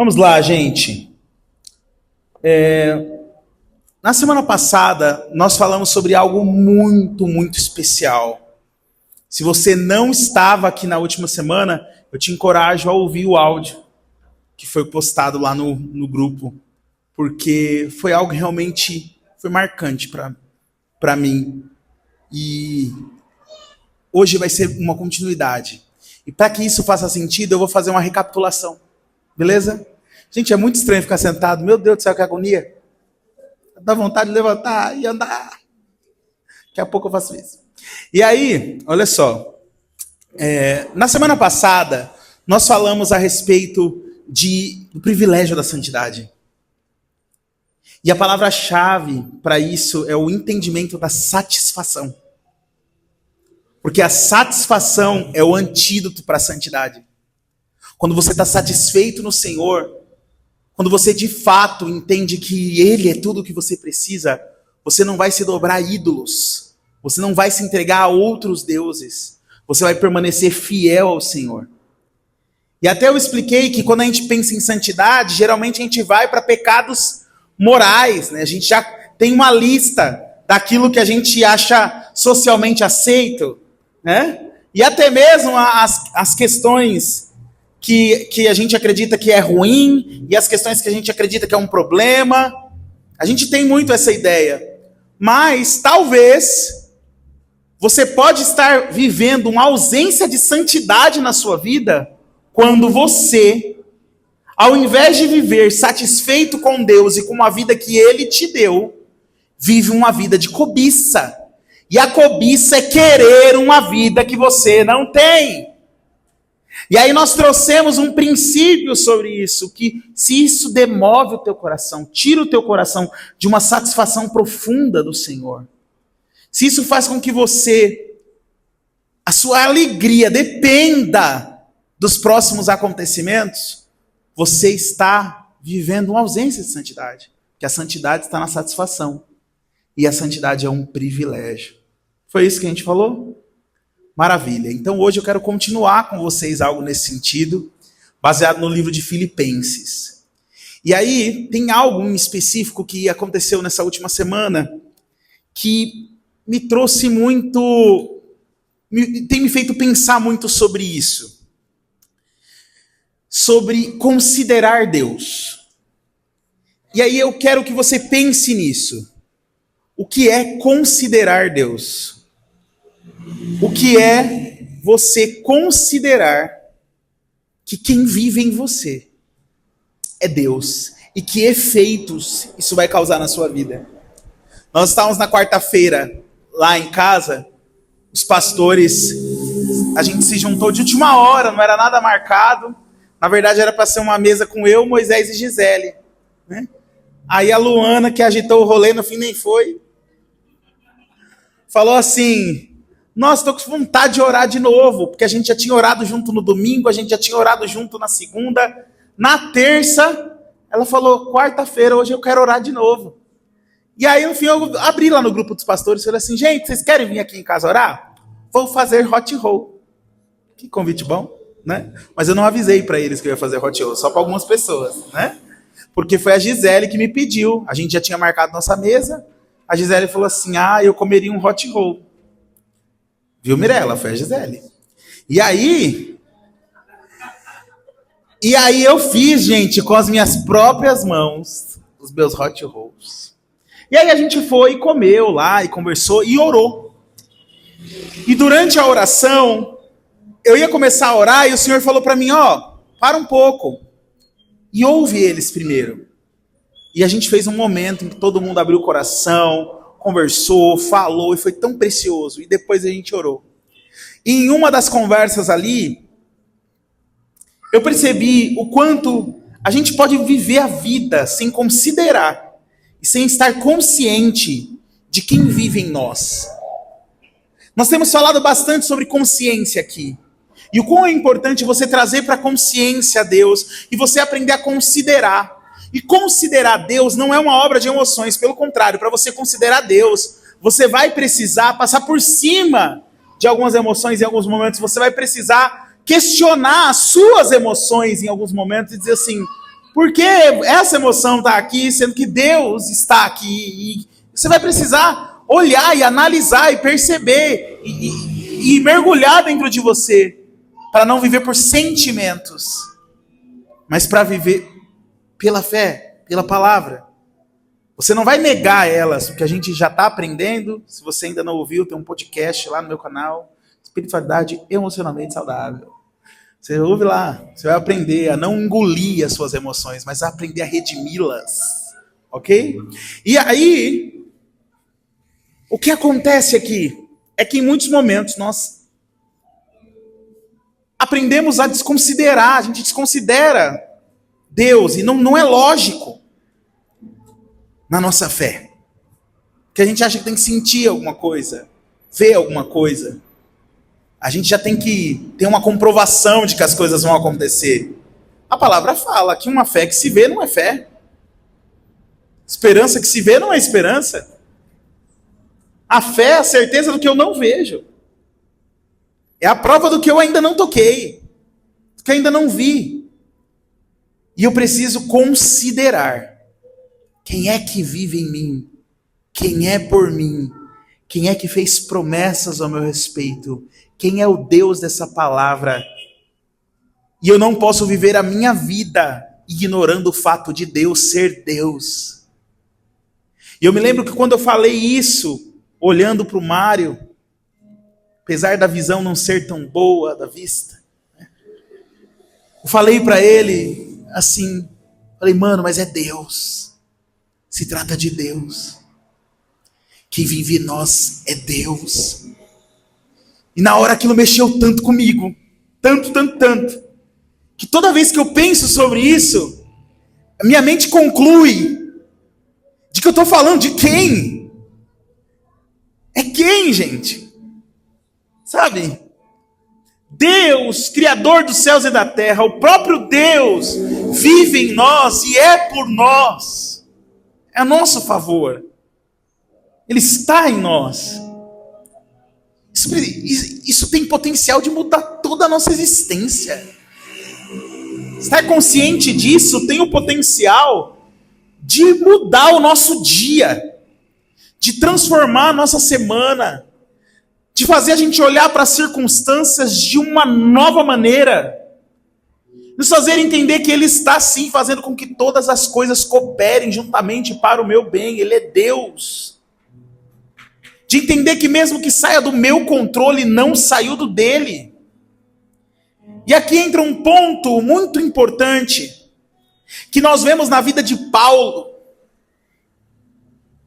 Vamos lá, gente. Na semana passada, nós falamos sobre algo muito, muito especial. Se você não estava aqui na última semana, eu te encorajo a ouvir o áudio que foi postado lá no grupo, porque foi algo realmente marcante para mim. E hoje vai ser uma continuidade. E para que isso faça sentido, eu vou fazer uma recapitulação. Beleza? Gente, é muito estranho ficar sentado. Meu Deus do céu, que agonia. Dá vontade de levantar e andar. Daqui a pouco eu faço isso. E aí, olha só. Na semana passada, nós falamos a respeito do privilégio da santidade. E a palavra-chave para isso é o entendimento da satisfação. Porque a satisfação é o antídoto para a santidade. Quando você está satisfeito no Senhor, quando você de fato entende que Ele é tudo o que você precisa, você não vai se dobrar a ídolos, você não vai se entregar a outros deuses, você vai permanecer fiel ao Senhor. E até eu expliquei que quando a gente pensa em santidade, geralmente a gente vai para pecados morais, né? A gente já tem uma lista daquilo que a gente acha socialmente aceito, né? E até mesmo as questões que a gente acredita que é ruim e as questões que a gente acredita que é um problema. A gente tem muito essa ideia. Mas talvez você pode estar vivendo uma ausência de santidade na sua vida quando você, ao invés de viver satisfeito com Deus e com a vida que Ele te deu, vive uma vida de cobiça. E a cobiça é querer uma vida que você não tem. E aí nós trouxemos um princípio sobre isso, que se isso demove o teu coração, tira o teu coração de uma satisfação profunda do Senhor, se isso faz com que a sua alegria dependa dos próximos acontecimentos, você está vivendo uma ausência de santidade, porque a santidade está na satisfação, e a santidade é um privilégio. Foi isso que a gente falou? Maravilha. Então hoje eu quero continuar com vocês algo nesse sentido, baseado no livro de Filipenses. E aí tem algo em específico que aconteceu nessa última semana que me trouxe muito, tem me feito pensar muito sobre isso. Sobre considerar Deus. E aí eu quero que você pense nisso. O que é considerar Deus? O que é você considerar que quem vive em você é Deus e que efeitos isso vai causar na sua vida? Nós estávamos na quarta-feira lá em casa, os pastores, a gente se juntou de última hora, não era nada marcado. Na verdade era para ser uma mesa com eu, Moisés e Gisele, né? Aí a Luana, que agitou o rolê, no fim nem foi, falou assim: nossa, estou com vontade de orar de novo, porque a gente já tinha orado junto no domingo, a gente já tinha orado junto na segunda, na terça, ela falou: quarta-feira, hoje eu quero orar de novo. E aí, no fim, eu abri lá no grupo dos pastores e falei assim: gente, vocês querem vir aqui em casa orar? Vou fazer hot roll. Que convite bom, né? Mas eu não avisei para eles que eu ia fazer hot roll, só para algumas pessoas, né? Porque foi a Gisele que me pediu, a gente já tinha marcado nossa mesa, a Gisele falou assim: eu comeria um hot roll. Viu, Mirella? Foi a Gisele. E aí eu fiz, gente, com as minhas próprias mãos, os meus hot rolls. E aí a gente foi e comeu lá, e conversou, e orou. E durante a oração, eu ia começar a orar, e o Senhor falou para mim: para um pouco, e ouve eles primeiro. E a gente fez um momento em que todo mundo abriu o coração, conversou, falou, e foi tão precioso. E depois a gente orou. E em uma das conversas ali, eu percebi o quanto a gente pode viver a vida sem considerar e sem estar consciente de quem vive em nós. Nós temos falado bastante sobre consciência aqui. E o quão é importante você trazer para a consciência a Deus e você aprender a considerar. E considerar Deus não é uma obra de emoções, pelo contrário, para você considerar Deus, você vai precisar passar por cima de algumas emoções em alguns momentos, você vai precisar questionar as suas emoções em alguns momentos e dizer assim: Por que essa emoção está aqui, sendo que Deus está aqui? E você vai precisar olhar e analisar e perceber e mergulhar dentro de você, para não viver por sentimentos, mas para viver pela fé, pela palavra. Você não vai negar elas, porque a gente já está aprendendo. Se você ainda não ouviu, tem um podcast lá no meu canal, Espiritualidade Emocionalmente Saudável. Você ouve lá, você vai aprender a não engolir as suas emoções, mas a aprender a redimi-las, ok? E aí, o que acontece aqui é que em muitos momentos nós aprendemos a desconsiderar, a gente desconsidera Deus, e não é lógico na nossa fé. Porque a gente acha que tem que sentir alguma coisa, ver alguma coisa. A gente já tem que ter uma comprovação de que as coisas vão acontecer. A palavra fala que uma fé que se vê não é fé. Esperança que se vê não é esperança. A fé é a certeza do que eu não vejo. É a prova do que eu ainda não toquei, do que eu ainda não vi. E eu preciso considerar quem é que vive em mim, quem é por mim, quem é que fez promessas ao meu respeito, quem é o Deus dessa palavra. E eu não posso viver a minha vida ignorando o fato de Deus ser Deus. E eu me lembro que quando eu falei isso, olhando para o Mário, apesar da visão não ser tão boa da vista, eu falei para ele assim, falei, mano, mas é Deus. Se trata de Deus. Quem vive em nós é Deus. E na hora aquilo mexeu tanto comigo, tanto, que toda vez que eu penso sobre isso, a minha mente conclui de que eu estou falando de quem? É quem, gente? Sabe? Deus, Criador dos céus e da terra, o próprio Deus, vive em nós e é por nós. É a nosso favor. Ele está em nós. Isso tem potencial de mudar toda a nossa existência. Estar consciente disso tem o potencial de mudar o nosso dia, de transformar a nossa semana, de fazer a gente olhar para as circunstâncias de uma nova maneira, nos fazer entender que Ele está sim fazendo com que todas as coisas cooperem juntamente para o meu bem. Ele é Deus. De entender que mesmo que saia do meu controle, não saiu do dele. E aqui entra um ponto muito importante, que nós vemos na vida de Paulo.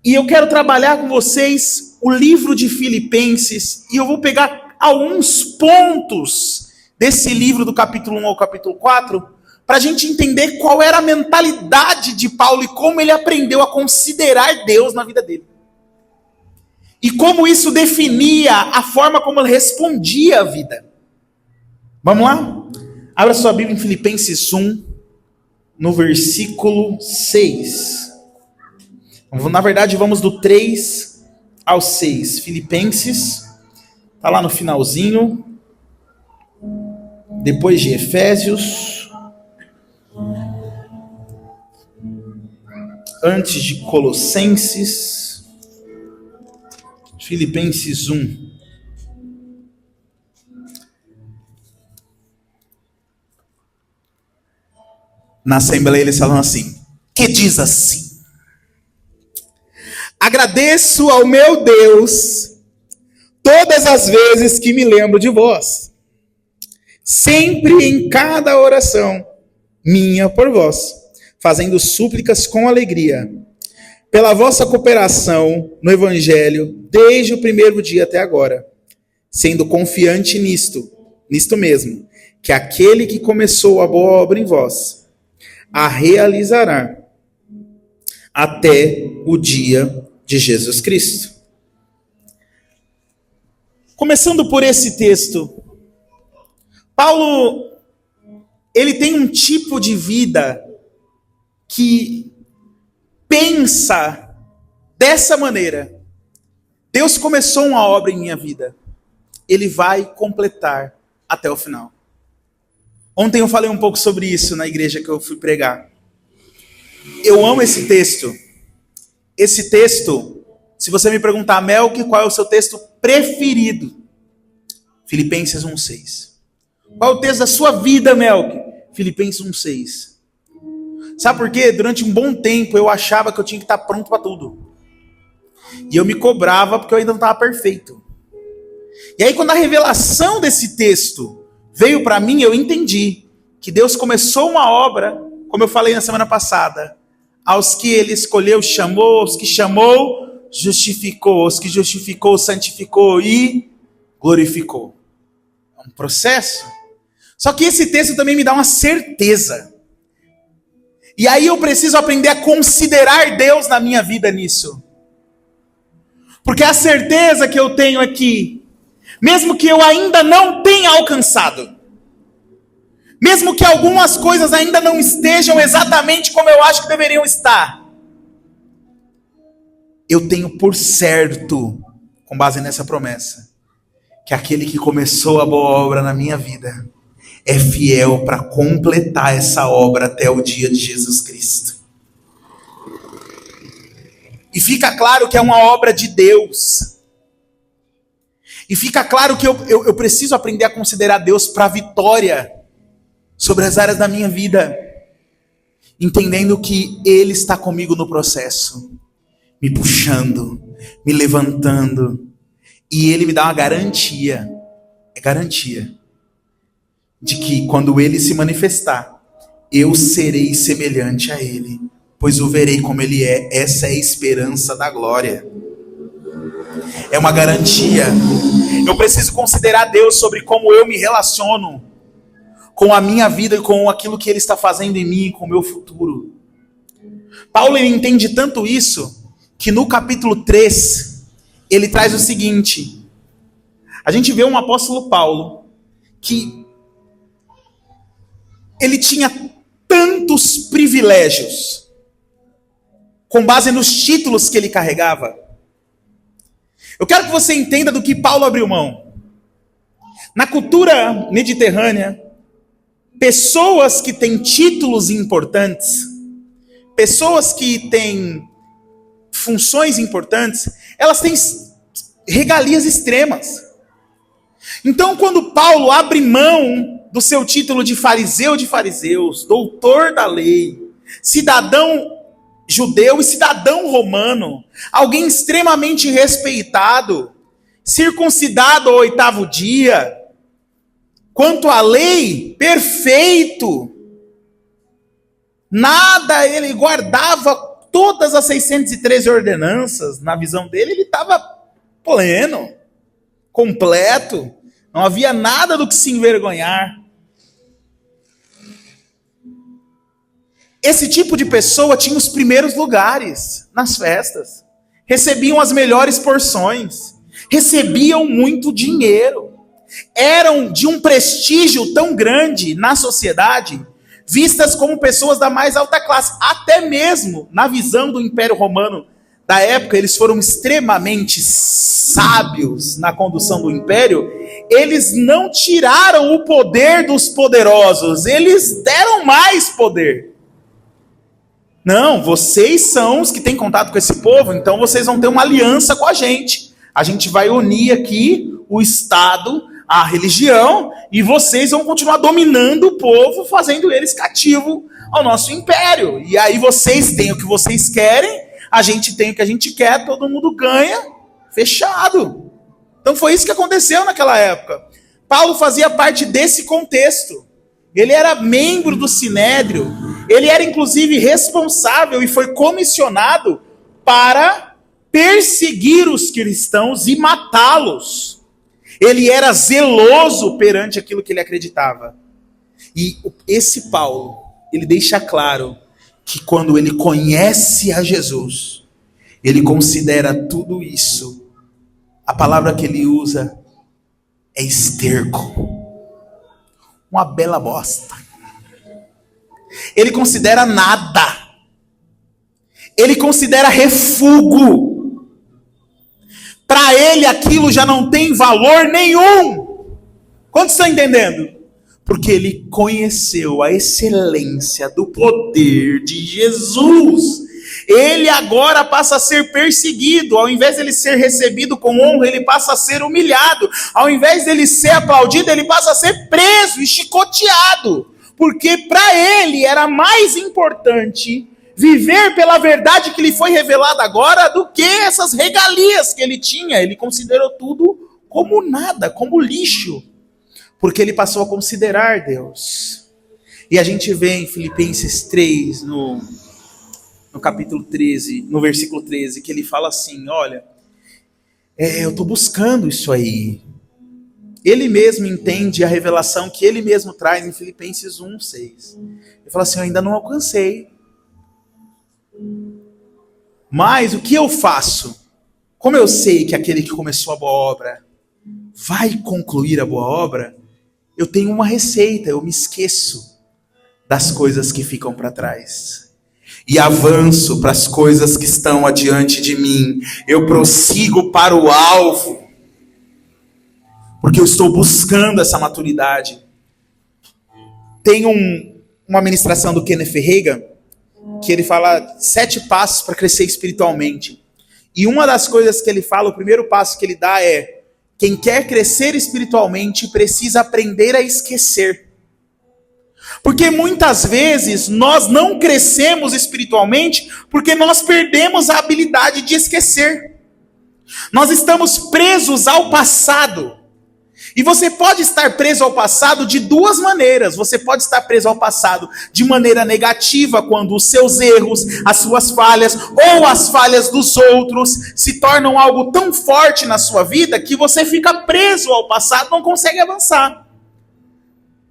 E eu quero trabalhar com vocês o livro de Filipenses, e eu vou pegar alguns pontos desse livro do capítulo 1 ao capítulo 4, para a gente entender qual era a mentalidade de Paulo e como ele aprendeu a considerar Deus na vida dele. E como isso definia a forma como ele respondia à vida. Vamos lá? Abra sua Bíblia em Filipenses 1, no versículo 6. Na verdade, vamos do 3 ao 6. Filipenses, está lá no finalzinho. Depois de Efésios. Antes de Colossenses. Filipenses 1. Na Assembleia eles falam assim, que diz assim: agradeço ao meu Deus todas as vezes que me lembro de vós, sempre em cada oração minha por vós, fazendo súplicas com alegria, pela vossa cooperação no Evangelho, desde o primeiro dia até agora, sendo confiante nisto mesmo, que aquele que começou a boa obra em vós, a realizará até o dia de Jesus Cristo. Começando por esse texto, Paulo, ele tem um tipo de vida que pensa dessa maneira. Deus começou uma obra em minha vida. Ele vai completar até o final. Ontem eu falei um pouco sobre isso na igreja que eu fui pregar. Eu amo esse texto. Esse texto, se você me perguntar, Melk, qual é o seu texto preferido? Filipenses 1:6. Qual é o texto da sua vida, Melk? Filipenses 1:6. Sabe por quê? Durante um bom tempo eu achava que eu tinha que estar pronto para tudo. E eu me cobrava porque eu ainda não estava perfeito. E aí quando a revelação desse texto veio para mim, eu entendi que Deus começou uma obra, como eu falei na semana passada. Aos que ele escolheu, chamou, aos que chamou, justificou, aos que justificou, santificou e glorificou. É um processo. Só que esse texto também me dá uma certeza. E aí eu preciso aprender a considerar Deus na minha vida nisso. Porque a certeza que eu tenho aqui, mesmo que eu ainda não tenha alcançado, mesmo que algumas coisas ainda não estejam exatamente como eu acho que deveriam estar, eu tenho por certo, com base nessa promessa, que aquele que começou a boa obra na minha vida é fiel para completar essa obra até o dia de Jesus Cristo. E fica claro que é uma obra de Deus. E fica claro que eu preciso aprender a considerar Deus para a vitória sobre as áreas da minha vida, entendendo que Ele está comigo no processo, me puxando, me levantando, e Ele me dá uma garantia, de que quando Ele se manifestar, eu serei semelhante a Ele, pois o verei como Ele é. Essa é a esperança da glória. É uma garantia. Eu preciso considerar Deus sobre como eu me relaciono com a minha vida e com aquilo que Ele está fazendo em mim, com o meu futuro. Paulo, ele entende tanto isso, que no capítulo 3, ele traz o seguinte. A gente vê um apóstolo Paulo, que ele tinha tantos privilégios, com base nos títulos que ele carregava. Eu quero que você entenda do que Paulo abriu mão. Na cultura mediterrânea, pessoas que têm títulos importantes, pessoas que têm funções importantes, elas têm regalias extremas. Então, quando Paulo abre mão do seu título de fariseu de fariseus, doutor da lei, cidadão judeu e cidadão romano, alguém extremamente respeitado, circuncidado ao 8º dia, quanto à lei, perfeito. Nada, ele guardava todas as 613 ordenanças. Na visão dele, ele estava pleno, completo. Não havia nada do que se envergonhar. Esse tipo de pessoa tinha os primeiros lugares nas festas. Recebiam as melhores porções. Recebiam muito dinheiro. Eram de um prestígio tão grande na sociedade, vistas como pessoas da mais alta classe. Até mesmo na visão do Império Romano da época, eles foram extremamente sábios na condução do Império. Eles não tiraram o poder dos poderosos, eles deram mais poder. Não, vocês são os que têm contato com esse povo, então vocês vão ter uma aliança com a gente. A gente vai unir aqui o Estado, a religião, e vocês vão continuar dominando o povo, fazendo eles cativo ao nosso império. E aí vocês têm o que vocês querem, a gente tem o que a gente quer, todo mundo ganha, fechado. Então foi isso que aconteceu naquela época. Paulo fazia parte desse contexto. Ele era membro do Sinédrio, ele era inclusive responsável e foi comissionado para perseguir os cristãos e matá-los. Ele era zeloso perante aquilo que ele acreditava. E esse Paulo, ele deixa claro que quando ele conhece a Jesus, ele considera tudo isso. A palavra que ele usa é esterco. Uma bela bosta. Ele considera nada. Ele considera refúgio. Para ele aquilo já não tem valor nenhum. Quantos estão entendendo? Porque ele conheceu a excelência do poder de Jesus. Ele agora passa a ser perseguido. Ao invés de ele ser recebido com honra, ele passa a ser humilhado. Ao invés de ele ser aplaudido, ele passa a ser preso e chicoteado. Porque para ele era mais importante viver pela verdade que lhe foi revelada agora do que essas regalias que ele tinha. Ele considerou tudo como nada, como lixo. Porque ele passou a considerar Deus. E a gente vê em Filipenses 3, no capítulo 13, no versículo 13, que ele fala assim, olha, eu estou buscando isso aí. Ele mesmo entende a revelação que ele mesmo traz em Filipenses 1, 6. Ele fala assim, eu ainda não alcancei. Mas o que eu faço? Como eu sei que aquele que começou a boa obra vai concluir a boa obra, eu tenho uma receita, eu me esqueço das coisas que ficam para trás. E avanço para as coisas que estão adiante de mim. Eu prossigo para o alvo. Porque eu estou buscando essa maturidade. Tem uma ministração do Kenneth Reagan, que ele fala 7 passos para crescer espiritualmente. E uma das coisas que ele fala, o primeiro passo que ele dá é: quem quer crescer espiritualmente precisa aprender a esquecer. Porque muitas vezes nós não crescemos espiritualmente porque nós perdemos a habilidade de esquecer. Nós estamos presos ao passado. E você pode estar preso ao passado de 2 maneiras. Você pode estar preso ao passado de maneira negativa, quando os seus erros, as suas falhas ou as falhas dos outros se tornam algo tão forte na sua vida que você fica preso ao passado, não consegue avançar.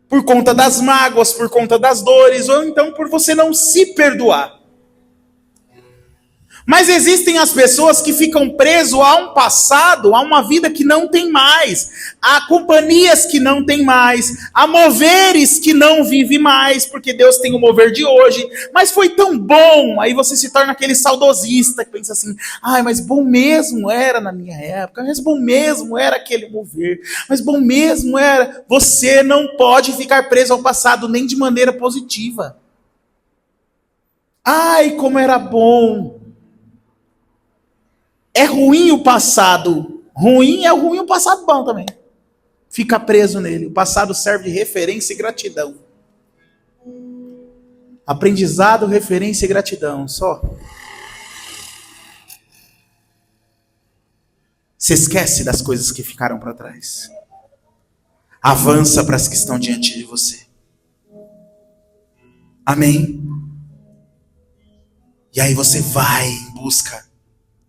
Por conta das mágoas, por conta das dores, ou então por você não se perdoar. Mas existem as pessoas que ficam presas a um passado, a uma vida que não tem mais, a companhias que não tem mais, a moveres que não vive mais, porque Deus tem o mover de hoje, mas foi tão bom, aí você se torna aquele saudosista que pensa assim, mas bom mesmo era na minha época, mas bom mesmo era aquele mover, mas bom mesmo era. Você não pode ficar preso ao passado nem de maneira positiva. Ai, como era bom. É ruim o passado. Ruim é ruim o passado bom também. Fica preso nele. O passado serve de referência e gratidão. Aprendizado, referência e gratidão. Só. Você esquece das coisas que ficaram para trás. Avança para as que estão diante de você. Amém? E aí você vai em busca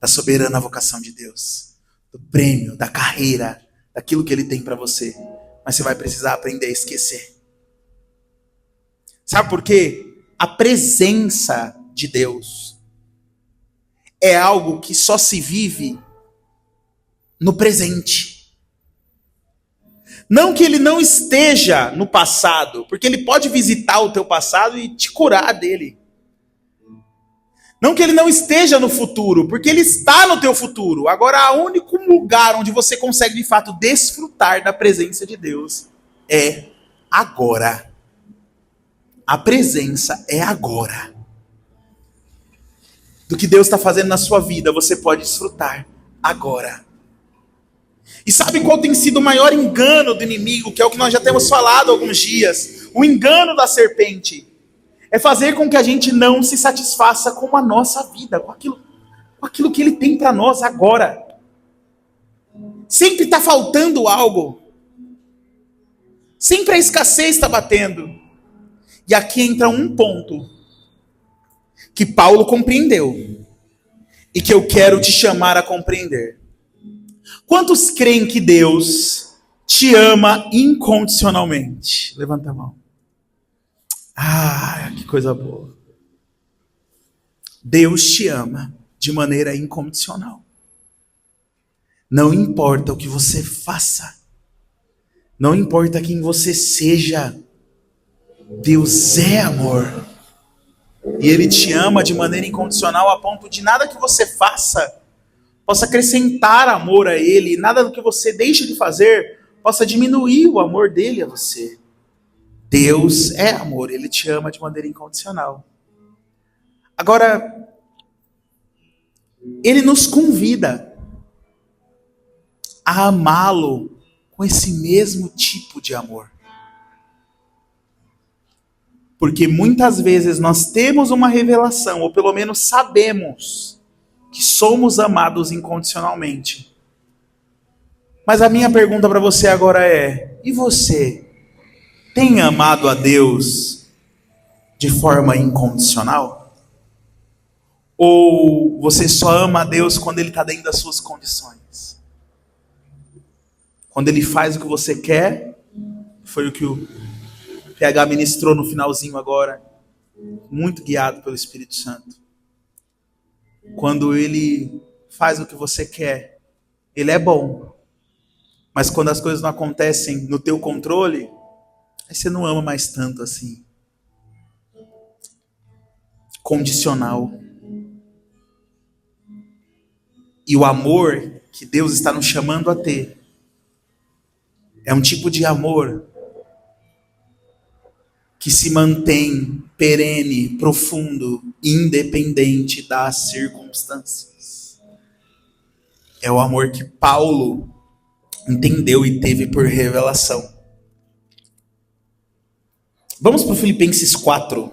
da soberana vocação de Deus, do prêmio, da carreira, daquilo que Ele tem para você. Mas você vai precisar aprender a esquecer. Sabe por quê? A presença de Deus é algo que só se vive no presente. Não que Ele não esteja no passado, porque Ele pode visitar o teu passado e te curar dele. Não que Ele não esteja no futuro, porque Ele está no teu futuro. Agora, o único lugar onde você consegue, de fato, desfrutar da presença de Deus é agora. A presença é agora. Do que Deus está fazendo na sua vida, você pode desfrutar agora. E sabe qual tem sido o maior engano do inimigo, que é o que nós já temos falado há alguns dias? O engano da serpente. É fazer com que a gente não se satisfaça com a nossa vida, com aquilo que Ele tem para nós agora. Sempre está faltando algo. Sempre a escassez está batendo. E aqui entra um ponto que Paulo compreendeu e que eu quero te chamar a compreender. Quantos creem que Deus te ama incondicionalmente? Levanta a mão. Que coisa boa. Deus te ama de maneira incondicional. Não importa o que você faça. Não importa quem você seja. Deus é amor. E Ele te ama de maneira incondicional a ponto de nada que você faça possa acrescentar amor a Ele. Nada do que você deixe de fazer possa diminuir o amor dele a você. Deus é amor, Ele te ama de maneira incondicional. Agora, Ele nos convida a amá-lo com esse mesmo tipo de amor. Porque muitas vezes nós temos uma revelação, ou pelo menos sabemos que somos amados incondicionalmente. Mas a minha pergunta para você agora é: e você tem amado a Deus de forma incondicional? Ou você só ama a Deus quando Ele está dentro das suas condições? Quando Ele faz o que você quer, foi o que o PH ministrou no finalzinho agora, muito guiado pelo Espírito Santo. Quando Ele faz o que você quer, Ele é bom. Mas quando as coisas não acontecem no teu controle, aí você não ama mais tanto assim. Condicional. E o amor que Deus está nos chamando a ter é um tipo de amor que se mantém perene, profundo, independente das circunstâncias. É o amor que Paulo entendeu e teve por revelação. Vamos para Filipenses 4.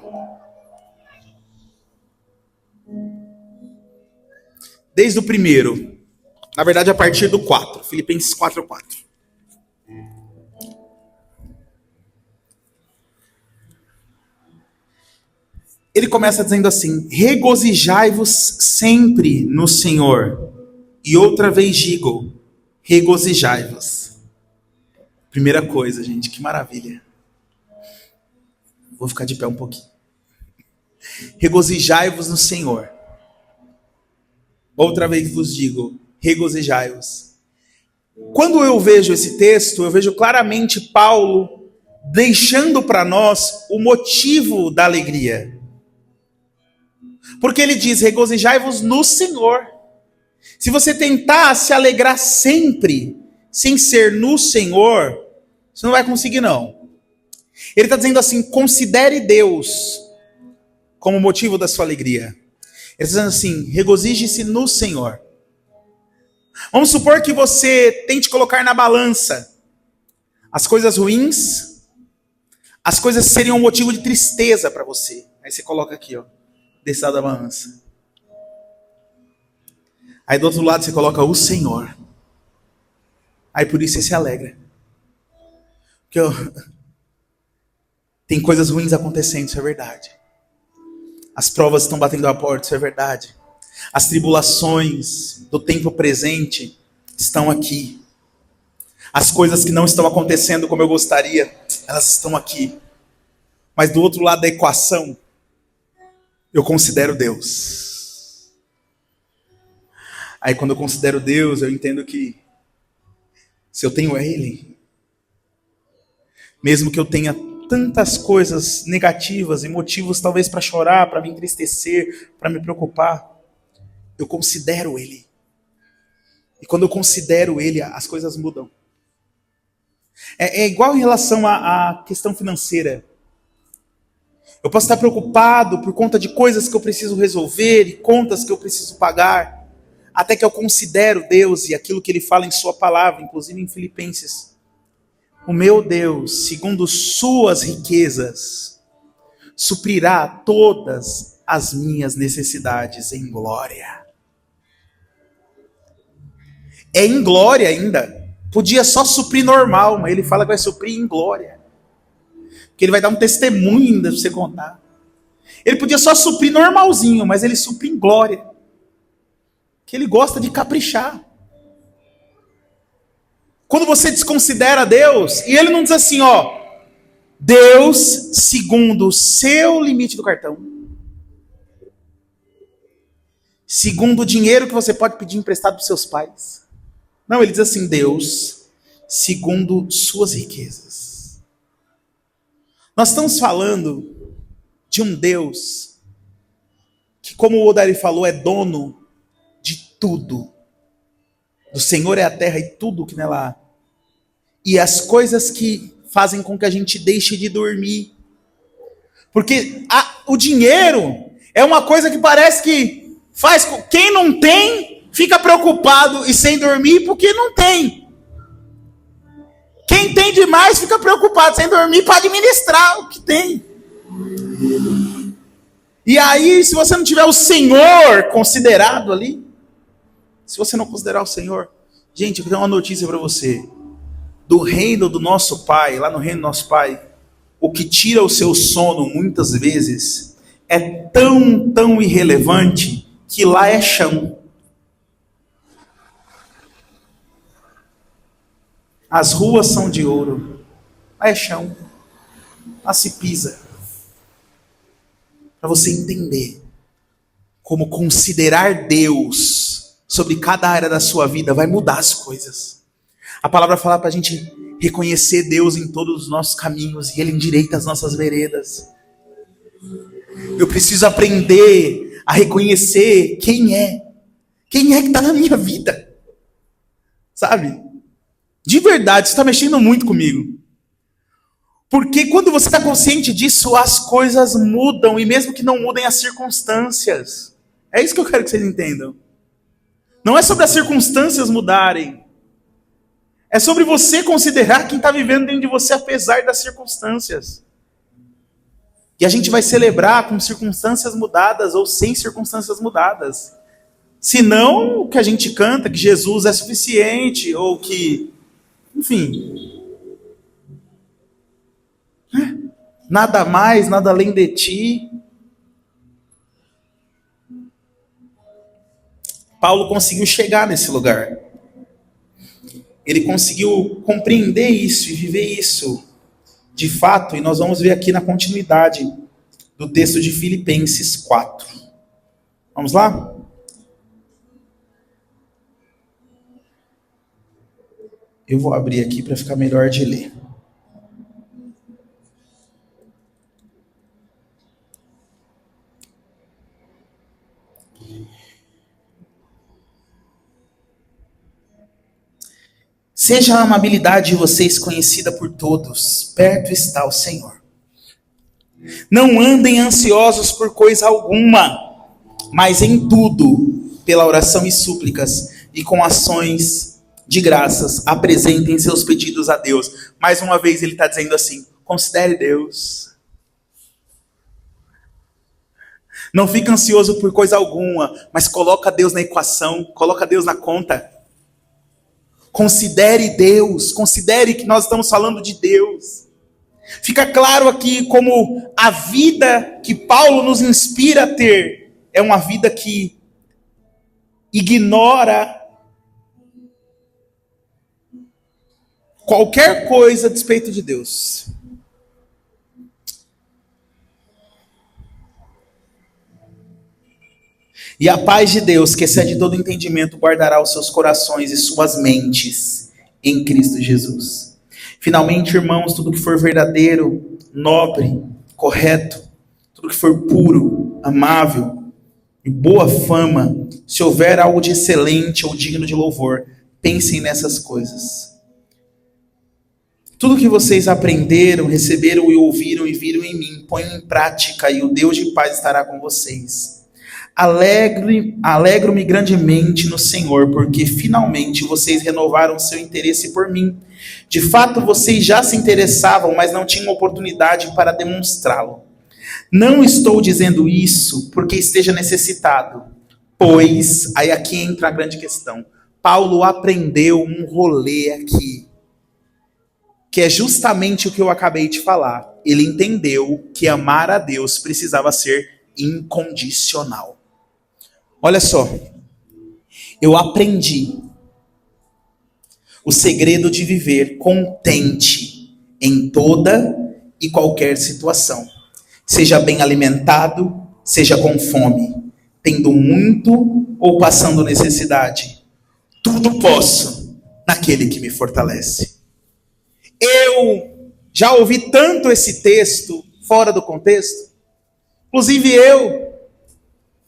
Desde o primeiro. Na verdade, a partir do 4. Filipenses 4:4. Ele começa dizendo assim: regozijai-vos sempre no Senhor. E outra vez digo, regozijai-vos. Primeira coisa, gente, que maravilha. Vou ficar de pé um pouquinho. Regozijai-vos no Senhor. Outra vez vos digo, regozijai-vos. Quando eu vejo esse texto, eu vejo claramente Paulo deixando para nós o motivo da alegria. Porque ele diz, regozijai-vos no Senhor. Se você tentar se alegrar sempre, sem ser no Senhor, você não vai conseguir não. Ele está dizendo assim, considere Deus como motivo da sua alegria. Ele está dizendo assim, regozije-se no Senhor. Vamos supor que você tente colocar na balança as coisas ruins, as coisas que seriam um motivo de tristeza para você. Aí você coloca aqui, ó, desse lado da balança. Aí do outro lado você coloca o Senhor. Aí por isso você se alegra. Porque tem coisas ruins acontecendo, isso é verdade. As provas estão batendo a porta, isso é verdade. As tribulações do tempo presente estão aqui. As coisas que não estão acontecendo como eu gostaria, elas estão aqui. Mas do outro lado da equação, eu considero Deus. Aí quando eu considero Deus, eu entendo que se eu tenho Ele, mesmo que eu tenha tantas coisas negativas e motivos talvez para chorar, para me entristecer, para me preocupar, eu considero Ele. E quando eu considero Ele, as coisas mudam. É igual em relação à questão financeira. Eu posso estar preocupado por conta de coisas que eu preciso resolver e contas que eu preciso pagar, até que eu considero Deus e aquilo que Ele fala em Sua palavra, inclusive em Filipenses. O meu Deus, segundo suas riquezas, suprirá todas as minhas necessidades em glória. É em glória ainda. Podia só suprir normal, mas ele fala que vai suprir em glória. Que ele vai dar um testemunho ainda para você contar. Ele podia só suprir normalzinho, mas ele supre em glória. Que ele gosta de caprichar. Quando você desconsidera Deus, e ele não diz assim, ó, Deus segundo o seu limite do cartão, segundo o dinheiro que você pode pedir emprestado para os seus pais. Não, ele diz assim, Deus segundo suas riquezas. Nós estamos falando de um Deus que, como o Odari falou, é dono de tudo. Do Senhor é a terra e tudo que nela há. E as coisas que fazem com que a gente deixe de dormir. Porque o dinheiro é uma coisa que parece que faz com quem não tem fica preocupado e sem dormir porque não tem. Quem tem demais fica preocupado sem dormir para administrar o que tem. E aí, se você não tiver o Senhor considerado ali, se você não considerar o Senhor, gente, eu tenho uma notícia para você. Do reino do nosso Pai, lá no reino do nosso Pai, o que tira o seu sono muitas vezes é tão irrelevante que lá é chão. As ruas são de ouro, lá é chão, lá se pisa. Para você entender como considerar Deus sobre cada área da sua vida vai mudar as coisas. A palavra fala para a gente reconhecer Deus em todos os nossos caminhos e Ele endireita as nossas veredas. Eu preciso aprender a reconhecer quem é que está na minha vida, sabe? De verdade, isso está mexendo muito comigo. Porque quando você está consciente disso, as coisas mudam, e mesmo que não mudem as circunstâncias. É isso que eu quero que vocês entendam. Não é sobre as circunstâncias mudarem. É sobre você considerar quem está vivendo dentro de você, apesar das circunstâncias. E a gente vai celebrar com circunstâncias mudadas ou sem circunstâncias mudadas. Se não, o que a gente canta, que Jesus é suficiente, ou que... Enfim, nada mais, nada além de ti. Paulo conseguiu chegar nesse lugar. Ele conseguiu compreender isso e viver isso de fato. E nós vamos ver aqui na continuidade do texto de Filipenses 4. Vamos lá? Eu vou abrir aqui para ficar melhor de ler. Seja a amabilidade de vocês conhecida por todos, perto está o Senhor. Não andem ansiosos por coisa alguma, mas em tudo, pela oração e súplicas, e com ações de graças, apresentem seus pedidos a Deus. Mais uma vez ele está dizendo assim, considere Deus. Não fique ansioso por coisa alguma, mas coloca Deus na equação, coloca Deus na conta. Considere Deus, considere que nós estamos falando de Deus. Fica claro aqui como a vida que Paulo nos inspira a ter é uma vida que ignora qualquer coisa a despeito de Deus. E a paz de Deus, que excede todo entendimento, guardará os seus corações e suas mentes em Cristo Jesus. Finalmente, irmãos, tudo que for verdadeiro, nobre, correto, tudo que for puro, amável e boa fama, se houver algo de excelente ou digno de louvor, pensem nessas coisas. Tudo que vocês aprenderam, receberam e ouviram e viram em mim, ponham em prática e o Deus de paz estará com vocês. Alegro-me grandemente no Senhor, porque finalmente vocês renovaram seu interesse por mim. De fato, vocês já se interessavam, mas não tinham oportunidade para demonstrá-lo. Não estou dizendo isso porque esteja necessitado, pois, aí aqui entra a grande questão, Paulo aprendeu um rolê aqui, que é justamente o que eu acabei de falar. Ele entendeu que amar a Deus precisava ser incondicional. Olha só, eu aprendi o segredo de viver contente em toda e qualquer situação. Seja bem alimentado, seja com fome, tendo muito ou passando necessidade. Tudo posso naquele que me fortalece. Eu já ouvi tanto esse texto fora do contexto. Inclusive eu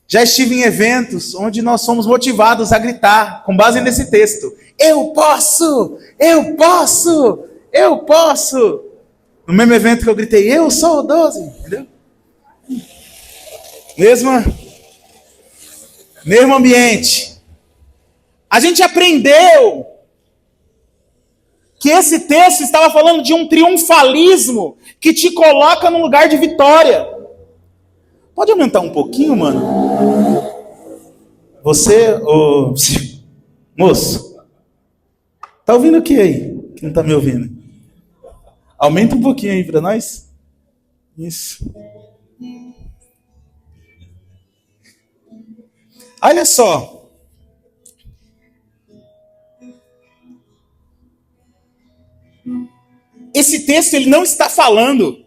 já estive em eventos onde nós somos motivados a gritar com base nesse texto. Eu posso! Eu posso! Eu posso! No mesmo evento que eu gritei, eu sou o 12, entendeu? Mesmo ambiente. A gente aprendeu que esse texto estava falando de um triunfalismo que te coloca num lugar de vitória. Pode aumentar um pouquinho, mano? Você, moço, tá ouvindo o que aí? Que não tá me ouvindo? Aumenta um pouquinho aí para nós. Isso. Olha só. Esse texto ele não está falando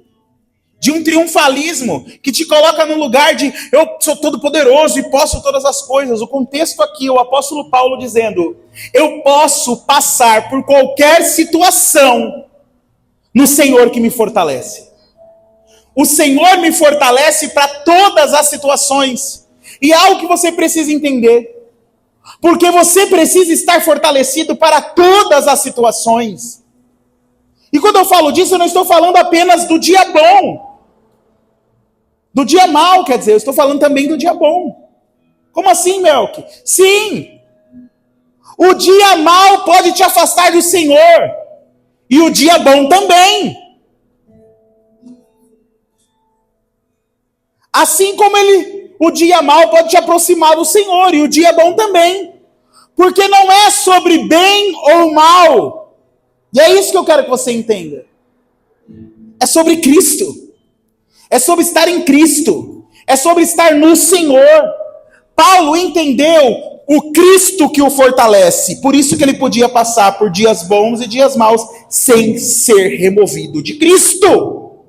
de um triunfalismo que te coloca no lugar de eu sou todo poderoso e posso todas as coisas. O contexto aqui, o apóstolo Paulo dizendo, eu posso passar por qualquer situação no Senhor que me fortalece. O Senhor me fortalece para todas as situações. E é algo que você precisa entender. Porque você precisa estar fortalecido para todas as situações. E quando eu falo disso, eu não estou falando apenas do dia bom. Do dia mau, quer dizer, eu estou falando também do dia bom. Como assim, Melk? Sim! O dia mau pode te afastar do Senhor. E o dia bom também. Assim como o dia mau pode te aproximar do Senhor. E o dia bom também. Porque não é sobre bem ou mal. E é isso que eu quero que você entenda. É sobre Cristo. É sobre estar em Cristo. É sobre estar no Senhor. Paulo entendeu o Cristo que o fortalece. Por isso que ele podia passar por dias bons e dias maus sem ser removido de Cristo.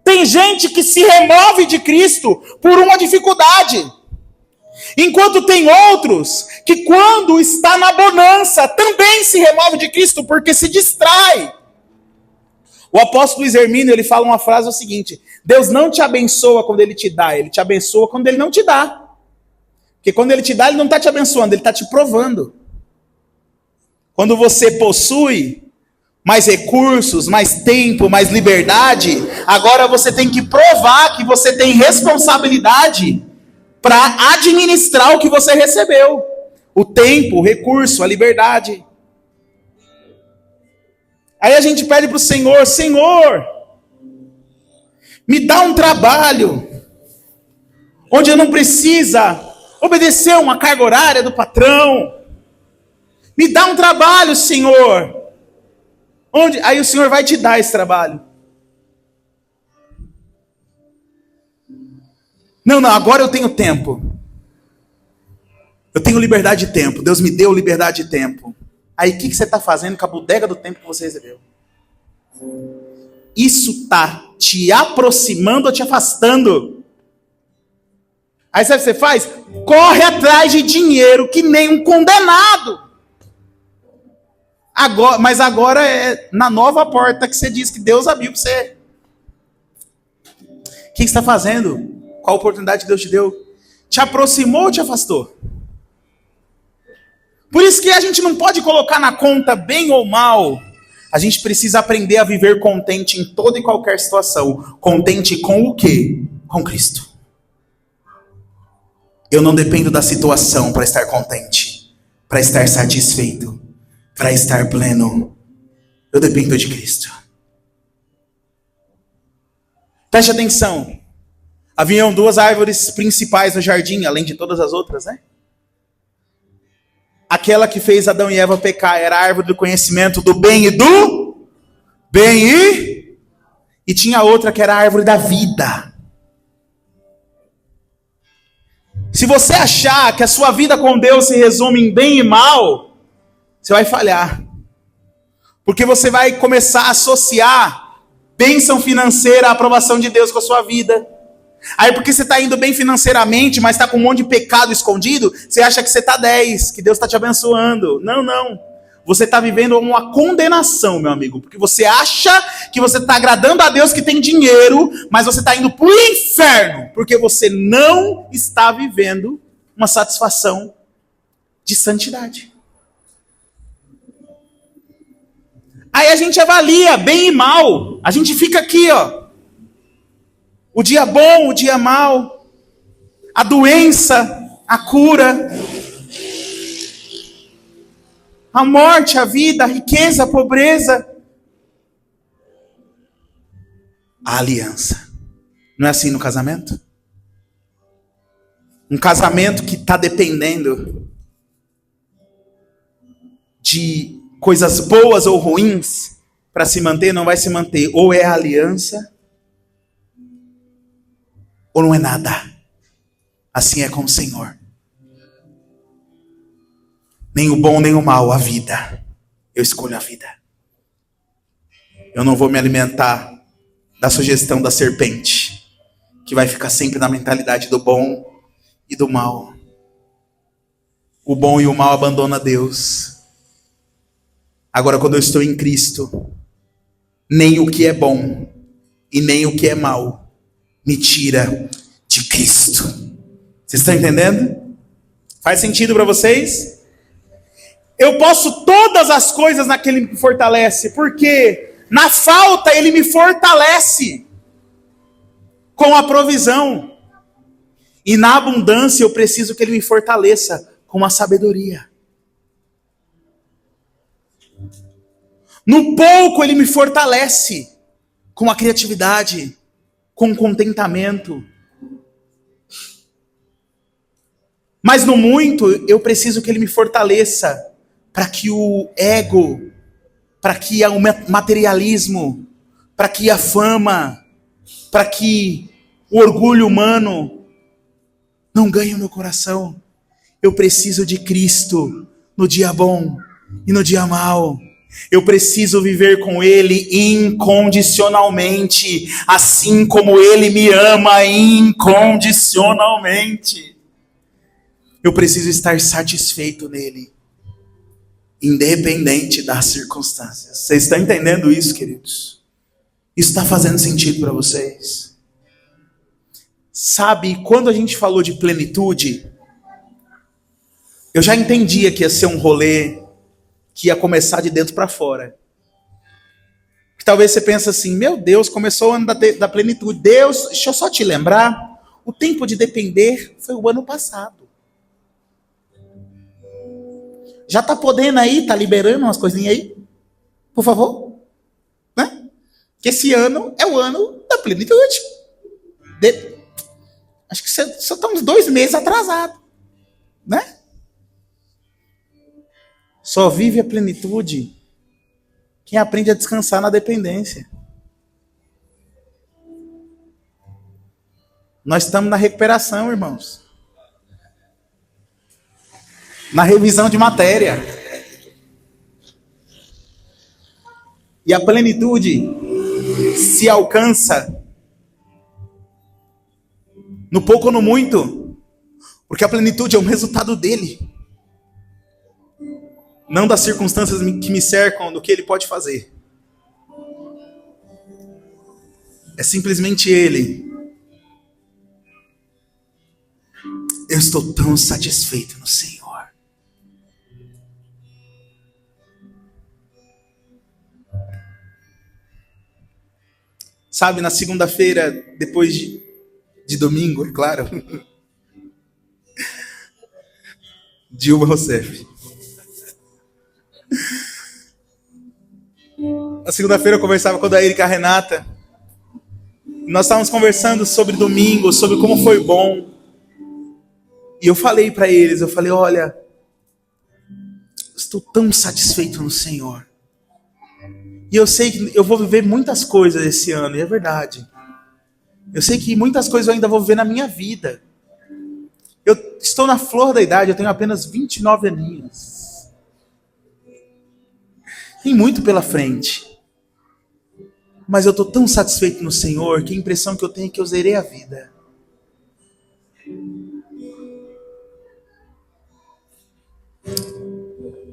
Tem gente que se remove de Cristo por uma dificuldade. Enquanto tem outros que quando está na bonança também se remove de Cristo porque se distrai. O apóstolo Luiz Hermínio, ele fala uma frase o seguinte: Deus não te abençoa quando Ele te dá, Ele te abençoa quando Ele não te dá. Porque quando Ele te dá, Ele não está te abençoando, Ele está te provando. Quando você possui mais recursos, mais tempo, mais liberdade, agora você tem que provar que você tem responsabilidade para administrar o que você recebeu. O tempo, o recurso, a liberdade. Aí a gente pede para o Senhor, Senhor, me dá um trabalho onde eu não precisa obedecer uma carga horária do patrão. Me dá um trabalho, Senhor. Aí o Senhor vai te dar esse trabalho. Não, agora eu tenho tempo. Eu tenho liberdade de tempo. Deus me deu liberdade de tempo. Aí o que você está fazendo com a bodega do tempo que você recebeu? Isso está te aproximando ou te afastando? Aí sabe o que você faz? Corre atrás de dinheiro que nem um condenado. Mas agora é na nova porta que você diz que Deus abriu para você. O que você está fazendo? Qual oportunidade que Deus te deu? Te aproximou ou te afastou? Por isso que a gente não pode colocar na conta bem ou mal. A gente precisa aprender a viver contente em toda e qualquer situação. Contente com o quê? Com Cristo. Eu não dependo da situação para estar contente, para estar satisfeito, para estar pleno. Eu dependo de Cristo. Preste atenção. Haviam duas árvores principais no jardim, além de todas as outras, né? Aquela que fez Adão e Eva pecar era a árvore do conhecimento do bem e do bem e tinha outra que era a árvore da vida. Se você achar que a sua vida com Deus se resume em bem e mal, você vai falhar. Porque você vai começar a associar bênção financeira à aprovação de Deus com a sua vida. Aí porque você está indo bem financeiramente, mas está com um monte de pecado escondido, você acha que você está 10, que Deus está te abençoando. Não. Você está vivendo uma condenação, meu amigo. Porque você acha que você está agradando a Deus que tem dinheiro, mas você está indo para o inferno. Porque você não está vivendo uma satisfação de santidade. Aí a gente avalia bem e mal. A gente fica aqui, ó. O dia bom, o dia mal. A doença, a cura. A morte, a vida, a riqueza, a pobreza. A aliança. Não é assim no casamento? Um casamento que está dependendo de coisas boas ou ruins para se manter, não vai se manter. Ou é a aliança, ou não é nada. Assim é com o Senhor. Nem o bom, nem o mal, a vida. Eu escolho a vida. Eu não vou me alimentar da sugestão da serpente, que vai ficar sempre na mentalidade do bom e do mal. O bom e o mal abandona Deus. Agora, quando eu estou em Cristo, nem o que é bom e nem o que é mal me tira de Cristo. Vocês estão entendendo? Faz sentido para vocês? Eu posso todas as coisas naquele que me fortalece, porque na falta ele me fortalece com a provisão. E na abundância eu preciso que ele me fortaleça com a sabedoria. No pouco ele me fortalece com a criatividade, com o contentamento. Mas no muito eu preciso que ele me fortaleça para que o ego, para que o materialismo, para que a fama, para que o orgulho humano não ganhe o meu coração. Eu preciso de Cristo no dia bom e no dia mau. Eu preciso viver com Ele incondicionalmente, assim como Ele me ama incondicionalmente. Eu preciso estar satisfeito nele, independente das circunstâncias. Vocês estão entendendo isso, queridos? Isso está fazendo sentido para vocês? Sabe, quando a gente falou de plenitude, eu já entendia que ia ser um rolê que ia começar de dentro para fora. Que talvez você pense assim, meu Deus, começou o ano da plenitude. Deus, deixa eu só te lembrar, o tempo de depender foi o ano passado. Já tá podendo aí, tá liberando umas coisinhas aí? Por favor? Né? Que esse ano é o ano da plenitude. Acho que só estamos 2 meses atrasados. Né? Só vive a plenitude quem aprende a descansar na dependência. Nós estamos na recuperação, irmãos. Na revisão de matéria. E a plenitude se alcança no pouco ou no muito, porque a plenitude é um resultado dele, não das circunstâncias que me cercam, do que ele pode fazer. É simplesmente ele. Eu estou tão satisfeito no Senhor. Sabe, na segunda-feira, depois de domingo, é claro, Dilma Rousseff. Na segunda-feira eu conversava com a Daíra e com a Renata. Nós estávamos conversando sobre domingo, sobre como foi bom. E eu falei para eles, olha, estou tão satisfeito no Senhor. E eu sei que eu vou viver muitas coisas esse ano, e é verdade. Eu sei que muitas coisas eu ainda vou viver na minha vida. Eu estou na flor da idade, eu tenho apenas 29 aninhos. Tem muito pela frente. Mas eu estou tão satisfeito no Senhor que a impressão que eu tenho é que eu zerei a vida.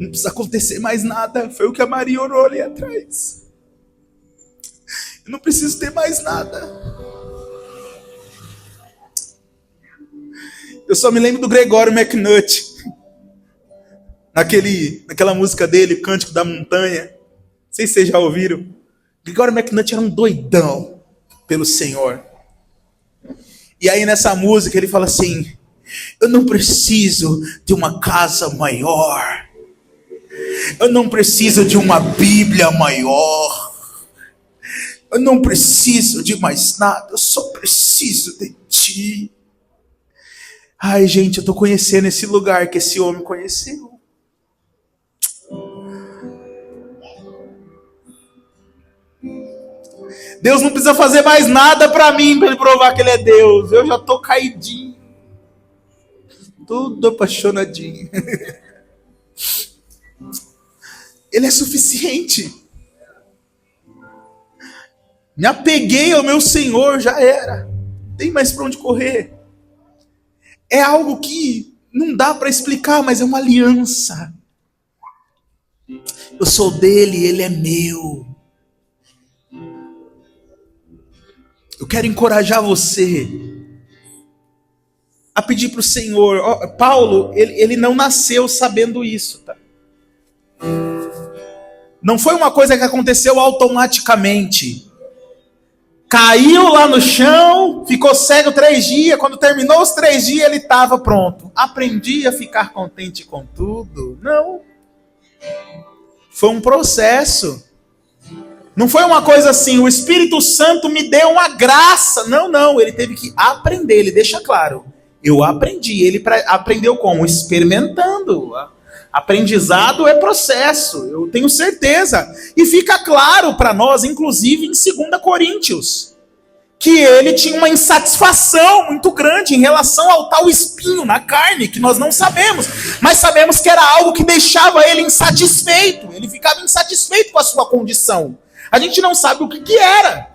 Não precisa acontecer mais nada. Foi o que a Maria orou ali atrás. Eu não preciso ter mais nada. Eu só me lembro do Gregório McNutt. Naquela música dele, Cântico da Montanha. sei se vocês já ouviram. Gregório McNutt era um doidão pelo Senhor. E aí nessa música ele fala assim: eu não preciso de uma casa maior. Eu não preciso de uma Bíblia maior. Eu não preciso de mais nada. Eu só preciso de ti. Ai, gente, eu tô conhecendo esse lugar que esse homem conheceu. Deus não precisa fazer mais nada para mim, para ele provar que ele é Deus. Eu já tô caidinho. Tudo apaixonadinho. Ele é suficiente. Me apeguei ao meu Senhor, já era. Não tem mais para onde correr. É algo que não dá para explicar, mas é uma aliança. Eu sou dele, ele é meu. Eu quero encorajar você a pedir para o Senhor. Paulo, ele não nasceu sabendo isso, tá? Não foi uma coisa que aconteceu automaticamente. Caiu lá no chão, ficou cego 3 dias. Quando terminou os 3 dias, ele estava pronto. Aprendi a ficar contente com tudo. Não. Foi um processo. Não foi uma coisa assim, o Espírito Santo me deu uma graça. Não, ele teve que aprender, ele deixa claro. Eu aprendi, ele aprendeu como? Experimentando. Aprendizado é processo, eu tenho certeza. E fica claro para nós, inclusive em 2 Coríntios, que ele tinha uma insatisfação muito grande em relação ao tal espinho na carne, que nós não sabemos. Mas sabemos que era algo que deixava ele insatisfeito. Ele ficava insatisfeito com a sua condição. A gente não sabe o que era.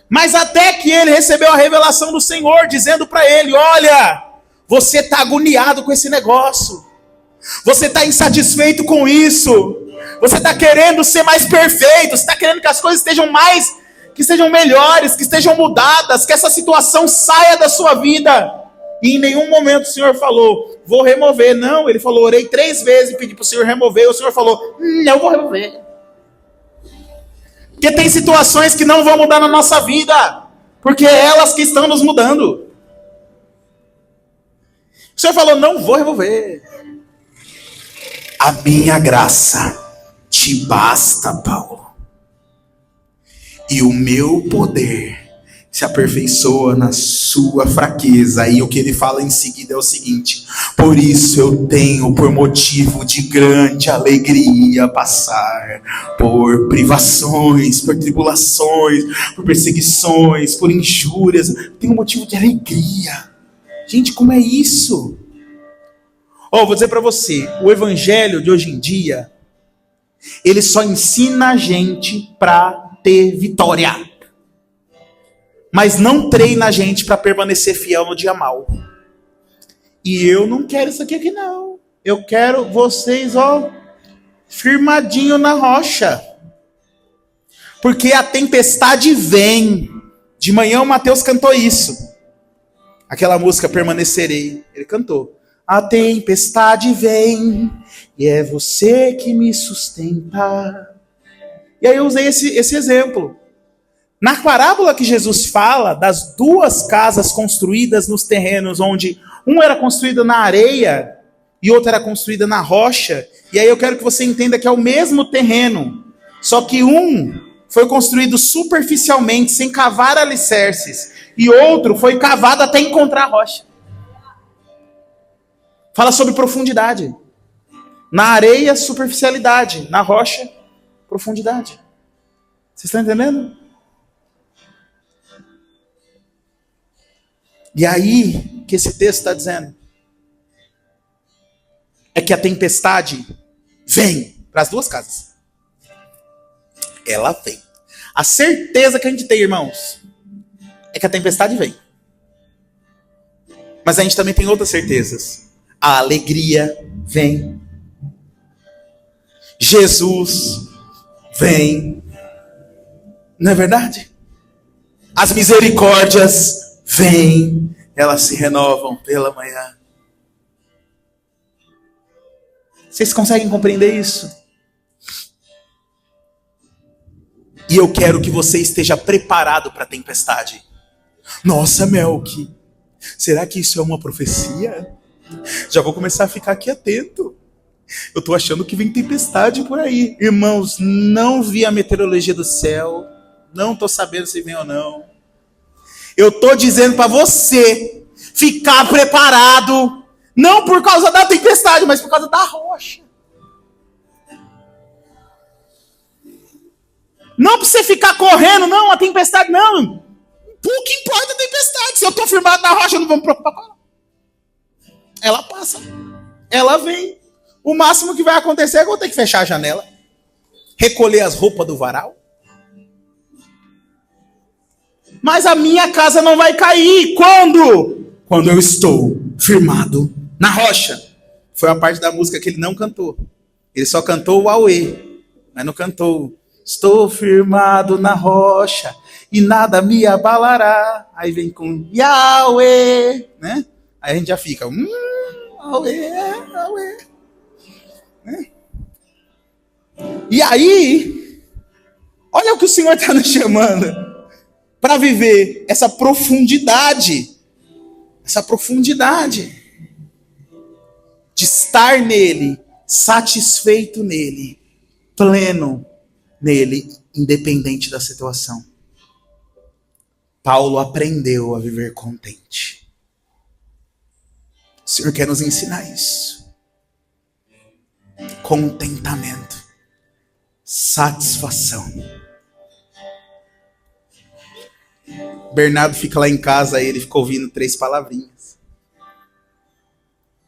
Mas até que ele recebeu a revelação do Senhor, dizendo para ele: olha, você está agoniado com esse negócio. Você está insatisfeito com isso. Você está querendo ser mais perfeito. Você está querendo que as coisas estejam mais, que sejam melhores, que estejam mudadas, que essa situação saia da sua vida. E em nenhum momento o Senhor falou: vou remover. Não, ele falou: orei 3 vezes e pedi para o Senhor remover. E o Senhor falou: não vou remover. Porque tem situações que não vão mudar na nossa vida, porque é elas que estão nos mudando. O Senhor falou: não vou remover. A minha graça te basta, Paulo. E o meu poder se aperfeiçoa na sua fraqueza. E o que ele fala em seguida é o seguinte: por isso eu tenho por motivo de grande alegria passar por privações, por tribulações, por perseguições, por injúrias. Eu tenho motivo de alegria. Gente, como é isso? Vou dizer para você, o evangelho de hoje em dia, ele só ensina a gente para ter vitória. Mas não treina a gente para permanecer fiel no dia mau. E eu não quero isso aqui não. Eu quero vocês, firmadinho na rocha. Porque a tempestade vem. De manhã o Mateus cantou isso. Aquela música Permanecerei. Ele cantou. A tempestade vem e é você que me sustenta. E aí eu usei esse exemplo. Na parábola que Jesus fala das 2 casas construídas nos terrenos, onde uma era construída na areia e outra era construída na rocha, e aí eu quero que você entenda que é o mesmo terreno, só que um foi construído superficialmente, sem cavar alicerces, e outro foi cavado até encontrar a rocha. Fala sobre profundidade. Na areia, superficialidade. Na rocha, profundidade. Vocês estão entendendo? E aí, que esse texto está dizendo é que a tempestade vem para as 2 casas. Ela vem. A certeza que a gente tem, irmãos, é que a tempestade vem. Mas a gente também tem outras certezas. A alegria vem. Jesus vem. Não é verdade? As misericórdias vêm. Elas se renovam pela manhã. Vocês conseguem compreender isso? E eu quero que você esteja preparado para a tempestade. Nossa, Melk, será que isso é uma profecia? Já vou começar a ficar aqui atento. Eu tô achando que vem tempestade por aí. Irmãos, não vi a meteorologia do céu. Não tô sabendo se vem ou não. Eu tô dizendo para você ficar preparado. Não por causa da tempestade, mas por causa da rocha. Não para você ficar correndo, não, a tempestade, não. Pouco importa a tempestade. Se eu tô firmado na rocha, eu não vou me preocupar com ela. Ela passa. Ela vem. O máximo que vai acontecer é que eu vou ter que fechar a janela. Recolher as roupas do varal. Mas a minha casa não vai cair. Quando? Quando eu estou firmado na rocha. Foi a parte da música que ele não cantou. Ele só cantou o Aue. Mas não cantou. Estou firmado na rocha e nada me abalará. Aí vem com Yahweh, né? Aí a gente já fica, Yahweh, Yahweh. Né? E aí, olha o que o Senhor está nos chamando para viver essa profundidade de estar nele, satisfeito nele, pleno nele, independente da situação. Paulo aprendeu a viver contente. O Senhor quer nos ensinar isso. Contentamento, satisfação. Bernardo fica lá em casa, aí ele fica ouvindo 3 palavrinhas.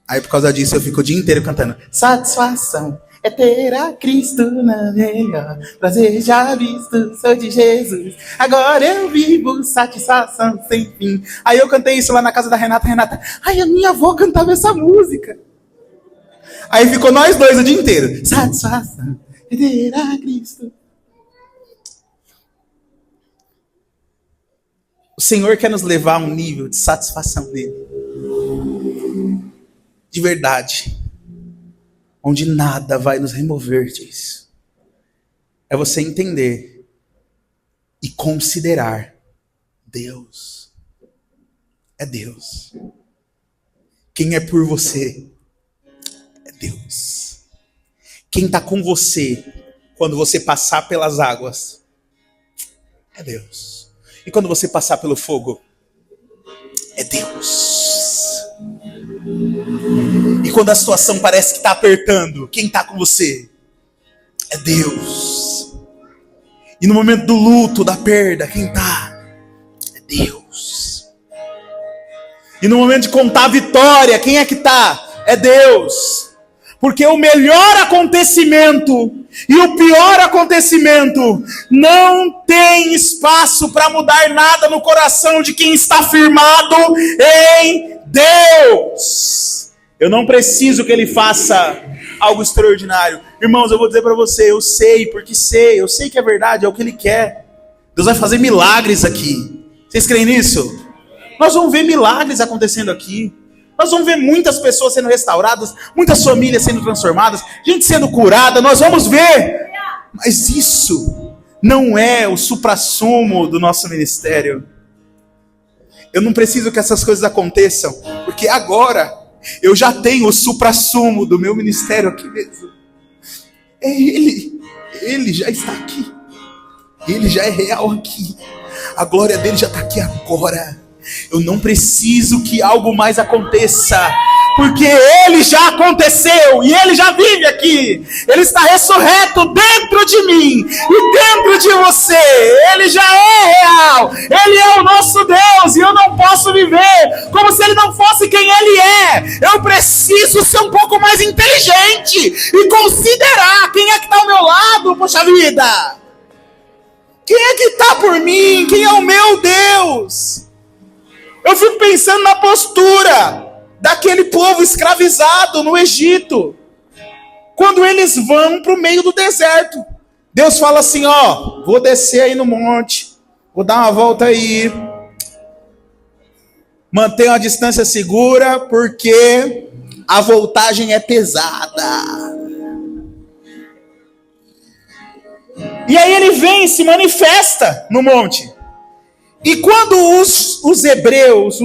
Aí por causa disso eu fico o dia inteiro cantando. Satisfação é ter a Cristo na melhor. Prazer já visto, sou de Jesus. Agora eu vivo satisfação sem fim. Aí eu cantei isso lá na casa da Renata. Ai, a minha avó cantava essa música. Aí ficou nós dois o dia inteiro. Satisfação é ter a Cristo. O Senhor quer nos levar a um nível de satisfação dele. De verdade. Onde nada vai nos remover disso. É você entender e considerar Deus. É Deus. Quem é por você é Deus. Quem está com você quando você passar pelas águas é Deus. E quando você passar pelo fogo é Deus. E quando a situação parece que está apertando, quem está com você é Deus. E no momento do luto, da perda, quem está é Deus. E no momento de contar a vitória, quem é que está? É Deus. Porque o melhor acontecimento e o pior acontecimento não tem espaço para mudar nada no coração de quem está firmado em Deus. Eu não preciso que ele faça algo extraordinário. Irmãos, eu vou dizer para você, eu sei que é verdade, é o que ele quer. Deus vai fazer milagres aqui. Vocês creem nisso? Nós vamos ver milagres acontecendo aqui. Nós vamos ver muitas pessoas sendo restauradas, muitas famílias sendo transformadas, gente sendo curada, nós vamos ver. Mas isso não é o suprassumo do nosso ministério. Eu não preciso que essas coisas aconteçam, porque agora eu já tenho o suprassumo do meu ministério aqui mesmo. É Ele já está aqui. Ele já é real aqui. A glória dele já está aqui agora. Eu não preciso que algo mais aconteça, porque ele já aconteceu e ele já vive aqui. Ele está ressurreto dentro de mim e dentro de você. Ele já é real. Ele é o nosso Deus e eu não posso viver como se ele não fosse quem ele é. Eu preciso ser um pouco mais inteligente e considerar quem é que está ao meu lado, poxa vida. Quem é que está por mim? Quem é o meu Deus? Eu fico pensando na postura daquele povo escravizado no Egito. Quando eles vão para o meio do deserto. Deus fala assim, ó, vou descer aí no monte. Vou dar uma volta aí. Mantenha uma distância segura, porque a voltagem é pesada. E aí ele vem e se manifesta no monte. E quando os hebreus,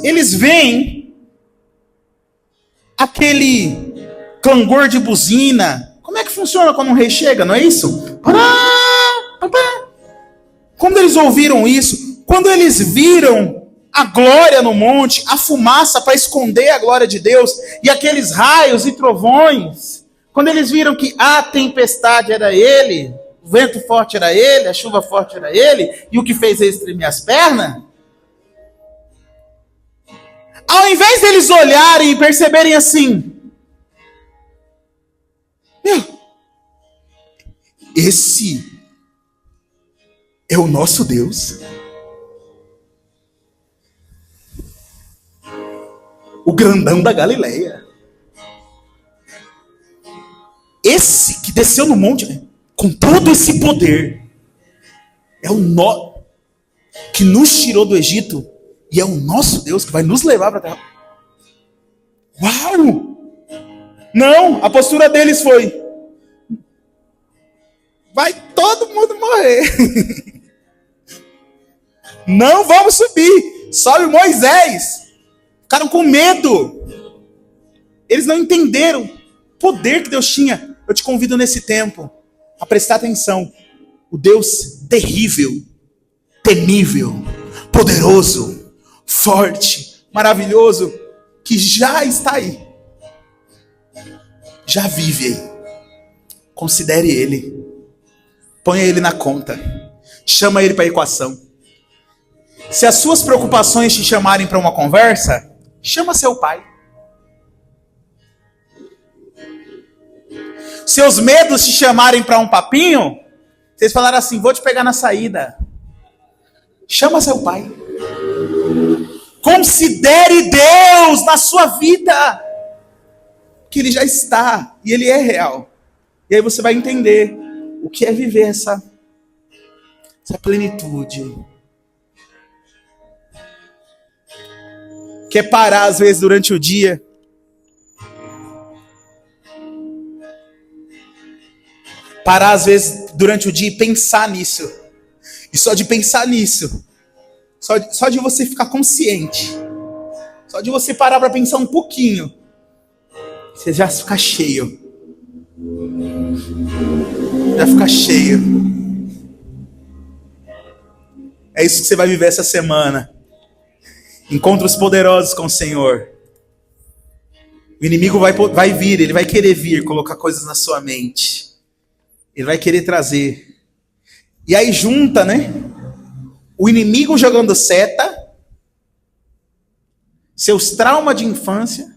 eles veem aquele clangor de buzina. Como é que funciona quando um rei chega, não é isso? Quando eles ouviram isso, quando eles viram a glória no monte, a fumaça para esconder a glória de Deus, e aqueles raios e trovões, quando eles viram que a tempestade era ele, o vento forte era ele, a chuva forte era ele, e o que fez eles tremer as pernas, ao invés deles olharem e perceberem assim, esse é o nosso Deus. O grandão da Galileia. Esse que desceu no monte com todo esse poder é o que nos tirou do Egito e é o nosso Deus que vai nos levar para a terra. Uau! Não, a postura deles foi: vai todo mundo morrer. Não vamos subir. Sobe Moisés. Ficaram com medo. Eles não entenderam o poder que Deus tinha. Eu te convido nesse tempo a prestar atenção. O Deus terrível, temível, poderoso, forte, maravilhoso, que já está aí. Já vive aí. Considere Ele. Ponha Ele na conta. Chama Ele para a equação. Se as suas preocupações te chamarem para uma conversa, chama seu pai. Seus medos te chamarem para um papinho, vocês falaram assim: vou te pegar na saída. Chama seu pai. Considere Deus na sua vida. Que Ele já está e Ele é real. E aí você vai entender o que é viver essa plenitude. Quer parar às vezes durante o dia. Parar às vezes durante o dia e pensar nisso. E só de pensar nisso, só de você ficar consciente, só de você parar para pensar um pouquinho, você já fica cheio. Já fica cheio. É isso que você vai viver essa semana. Encontros poderosos com o Senhor. O inimigo vai vir, ele vai querer vir, colocar coisas na sua mente. Ele vai querer trazer. E aí junta, né? O inimigo jogando seta, seus traumas de infância,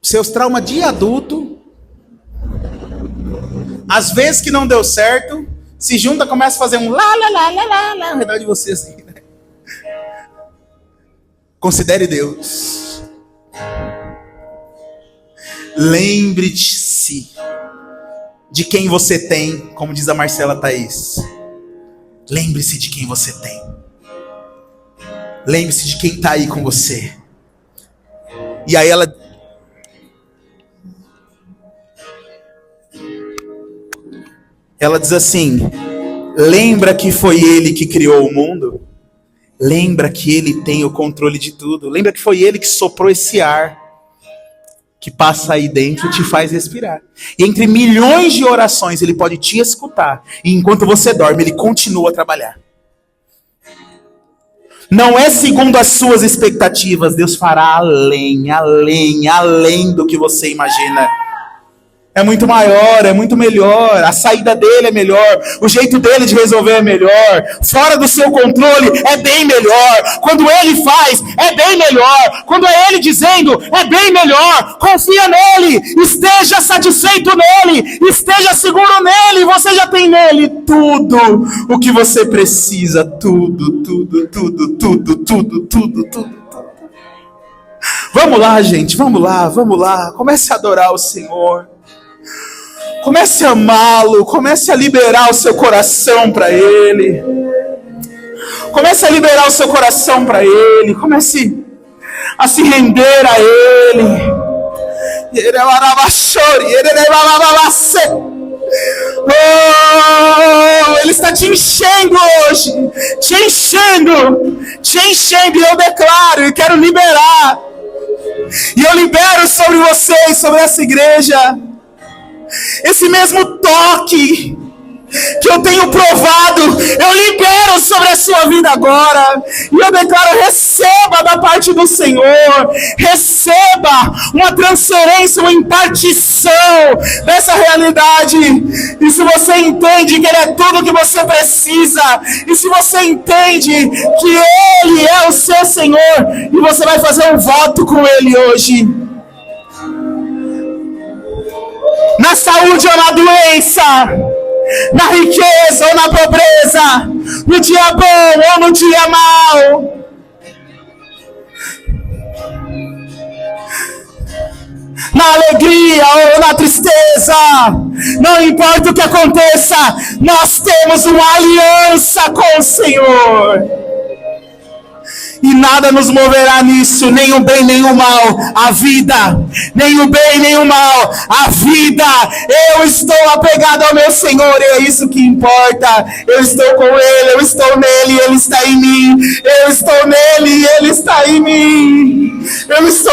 seus traumas de adulto, às vezes que não deu certo, se junta, começa a fazer um lá, lá, lá, lá, lá, lá, ao redor de você assim, né? Considere Deus. Lembre-se de quem você tem, como diz a Marcela Thaís. Lembre-se de quem você tem. Lembre-se de quem está aí com você. E aí ela diz assim: lembra que foi Ele que criou o mundo? Lembra que Ele tem o controle de tudo? Lembra que foi Ele que soprou esse ar que passa aí dentro e te faz respirar. E entre milhões de orações Ele pode te escutar. E enquanto você dorme, Ele continua a trabalhar. Não é segundo as suas expectativas. Deus fará além, além, além do que você imagina. É muito maior, é muito melhor. A saída dele é melhor. O jeito dele de resolver é melhor. Fora do seu controle é bem melhor. Quando ele faz, é bem melhor. Quando é ele dizendo, é bem melhor. Confia nele. Esteja satisfeito nele. Esteja seguro nele. Você já tem nele tudo o que você precisa. Tudo, tudo, tudo, tudo, tudo, tudo, tudo. Vamos lá, gente. Vamos lá, vamos lá. Comece a adorar o Senhor. Comece a amá-lo, comece a liberar o seu coração para Ele. Comece a liberar o seu coração para Ele. Comece a se render a Ele. Oh, Ele está te enchendo hoje, te enchendo, e eu declaro e quero liberar, e eu libero sobre vocês, sobre essa igreja, esse mesmo toque que eu tenho provado, eu libero sobre a sua vida agora, e eu declaro: receba da parte do Senhor, receba uma transferência, uma impartição dessa realidade. E se você entende que Ele é tudo que você precisa, e se você entende que Ele é o seu Senhor, e você vai fazer um voto com Ele hoje, na saúde ou na doença, na riqueza ou na pobreza, no dia bom ou no dia mau, na alegria ou na tristeza, não importa o que aconteça, nós temos uma aliança com o Senhor. E nada nos moverá nisso, nem o bem nem o mal, a vida, nem o bem nem o mal, a vida. Eu estou apegado ao meu Senhor, e é isso que importa. Eu estou com Ele, eu estou nele, Ele está em mim. Eu estou nele e Ele está em mim. Eu estou